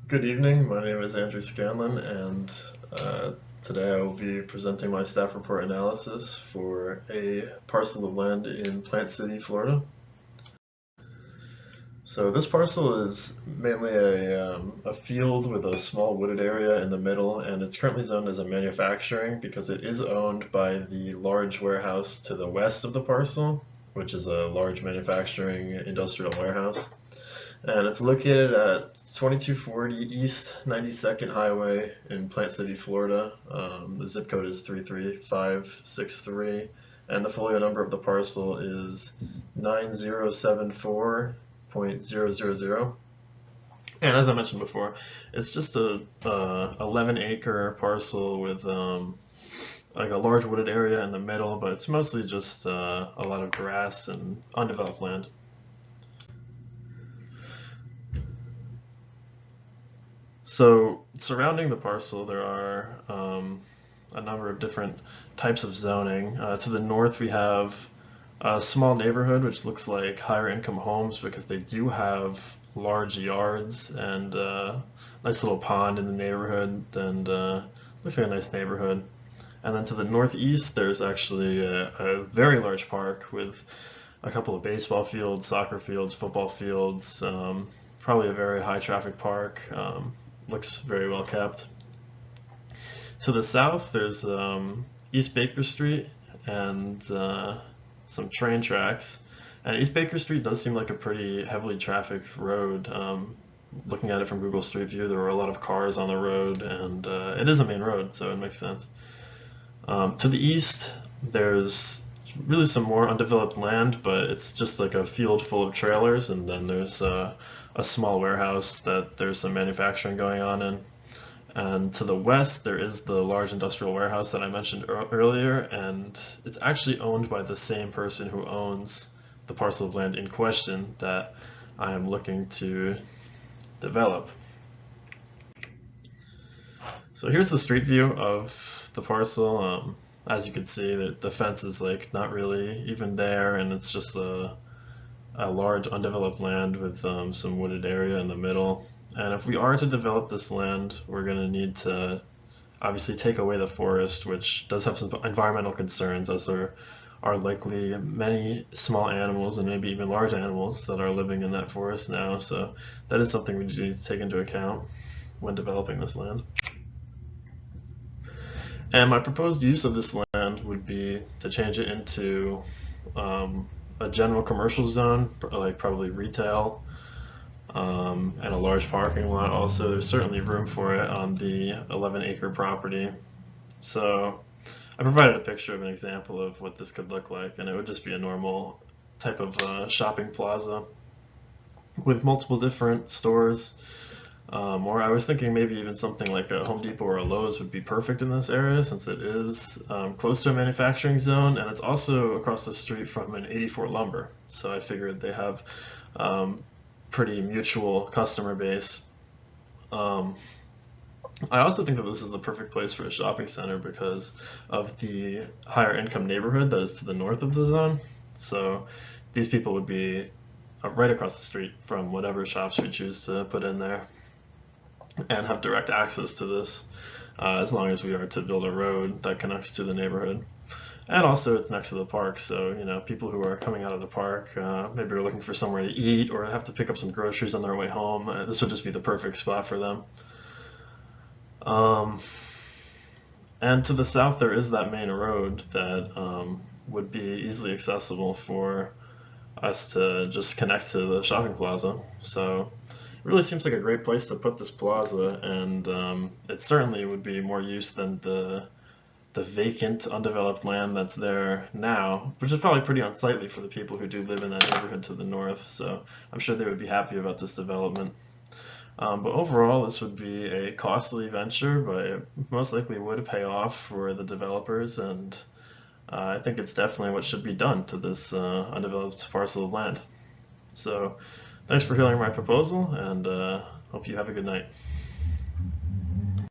Good evening. My name is Andrew Scanlon, and uh, today I will be presenting my staff report analysis for a parcel of land in Plant City, Florida. So this parcel is mainly a field with a small wooded area in the middle, and it's currently zoned as a manufacturing because it is owned by the large warehouse to the west of the parcel, which is a large manufacturing industrial warehouse. And it's located at 2240 East 92nd Highway in Plant City, Florida. The zip code is 33563, and the folio number of the parcel is 9074.000. And as I mentioned before, it's just a 11-acre parcel with like a large wooded area in the middle, but it's mostly just a lot of grass and undeveloped land. So surrounding the parcel, there are a number of different types of zoning. To the north, we have a small neighborhood, which looks like higher income homes because they do have large yards and a nice little pond in the neighborhood, and looks like a nice neighborhood. And then to the northeast, there's actually a very large park with a couple of baseball fields, soccer fields, football fields, probably a very high traffic park. Looks very well kept. To the south, there's East Baker Street and some train tracks. And East Baker Street does seem like a pretty heavily trafficked road. Looking at it from Google Street View, there were a lot of cars on the road, and it is a main road, so it makes sense. To the east, there's really some more undeveloped land, but it's just like a field full of trailers, and then there's a small warehouse that there's some manufacturing going on in. And to the west, there is the large industrial warehouse that I mentioned earlier, and it's actually owned by the same person who owns the parcel of land in question that I am looking to develop. So here's the street view of the parcel. As you can see, the fence is like not really even there, and it's just a large undeveloped land with some wooded area in the middle. And if we are to develop this land, we're going to need to obviously take away the forest, which does have some environmental concerns, as there are likely many small animals and maybe even large animals that are living in that forest now. So that is something we need to take into account when developing this land. And my proposed use of this land would be to change it into a general commercial zone, like probably retail, and a large parking lot. Also, there's certainly room for it on the 11-acre property. So I provided a picture of an example of what this could look like, and it would just be a normal type of shopping plaza with multiple different stores. Or I was thinking maybe even something like a Home Depot or a Lowe's would be perfect in this area, since it is close to a manufacturing zone, and it's also across the street from an 84 Lumber. So I figured they have pretty mutual customer base. I also think that this is the perfect place for a shopping center because of the higher income neighborhood that is to the north of the zone. So these people would be right across the street from whatever shops we choose to put in there, and have direct access to this as long as we are to build a road that connects to the neighborhood. And also it's next to the park, so people who are coming out of the park maybe are looking for somewhere to eat or have to pick up some groceries on their way home. This would just be the perfect spot for them. And to the south there is that main road that would be easily accessible for us to just connect to the shopping plaza. So it really seems like a great place to put this plaza, and it certainly would be more use than the vacant, undeveloped land that's there now, which is probably pretty unsightly for the people who do live in that neighborhood to the north. So I'm sure they would be happy about this development. But overall, this would be a costly venture, but it most likely would pay off for the developers, and I think it's definitely what should be done to this undeveloped parcel of land. So thanks for hearing my proposal, and hope you have a good night.